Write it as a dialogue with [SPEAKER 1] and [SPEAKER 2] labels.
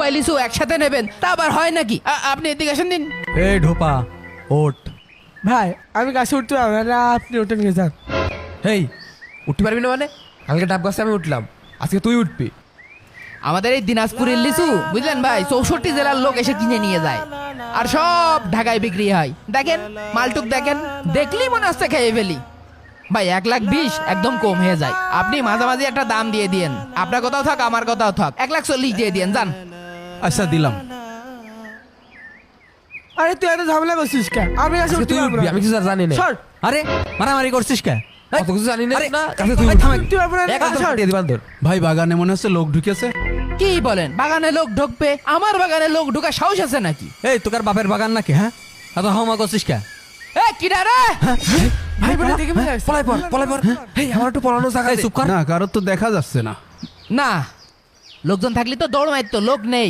[SPEAKER 1] ভাই লিচু একসাথে নেবেন তা আবার হয় নাকি? আপনি এদিকে আসেন দিন।
[SPEAKER 2] এই ঢোপা ওঠ।
[SPEAKER 3] ভাই আমি গাছে উঠতে পারবো না, আপনি উঠে নিয়ে যান।
[SPEAKER 4] হেই উঠতে পারবি না মানে? কালকে ডাব গাছে আমি উঠলাম, আজকে তুই উঠবি।
[SPEAKER 1] আমাদের এই দিনাজপুরের লিচু বুঝলেন ভাই 64 জেলার লোক এসে কিনে নিয়ে যায়, আর সব ঢাকায় বিক্রি হয়। দেখেন মালটুক দেখেন, দেখলেই মনে হচ্ছে খেয়ে ফেলি। ভাই 1,20,000 একদম কম হয়ে যায়। আপনি মাঝামাঝি একটা দাম দিয়ে দিয়েন, আপনার কথাও থাক আমার কথাও থাক, 1,40,000 দিয়ে দিয়েন যান।
[SPEAKER 2] আচ্ছা দিলাম।
[SPEAKER 3] আরে তুই এত ঝামেলা করছিস কে? আমি গাছে
[SPEAKER 4] আজকে
[SPEAKER 3] উঠতে
[SPEAKER 4] তুই
[SPEAKER 3] পারবো
[SPEAKER 4] উঠবি,
[SPEAKER 3] না।
[SPEAKER 4] আমি কিছু আর জানি না।
[SPEAKER 3] সর।
[SPEAKER 2] আরে মারামারি করছিস কে?
[SPEAKER 4] অত কিছু জানি না
[SPEAKER 2] আরে,
[SPEAKER 4] না, কাছে তুই
[SPEAKER 2] ভাই,
[SPEAKER 4] উঠবি।
[SPEAKER 2] থামেন।
[SPEAKER 3] উঠতে পারবো না,
[SPEAKER 4] একদম
[SPEAKER 3] সর।
[SPEAKER 4] ফাটিয়ে দিবান তোর।
[SPEAKER 2] ভাই বাগানে মনে হচ্ছে লোক ঢুকেছে।
[SPEAKER 1] কি বলেন বাগানে লোক ঢুকবে? আমার বাগানে লোক ঢুকা সাহস আছে নাকি?
[SPEAKER 2] এই তোকার বাপের বাগান নাকি? হ্যাঁ এত হাওমা করছিস কে?
[SPEAKER 1] এ কিরা রে?
[SPEAKER 3] ভাই বলে দেখে ফেলে আসছে।
[SPEAKER 4] পলাই পর। হেই আমার একটু পলানো জায়গা
[SPEAKER 2] এই
[SPEAKER 4] দে।
[SPEAKER 2] চুপ কর।
[SPEAKER 5] না কারোর তো দেখা যাচ্ছে না।
[SPEAKER 1] না লোকজন থাকলে তো দৌড় মারতো, লোক নেই।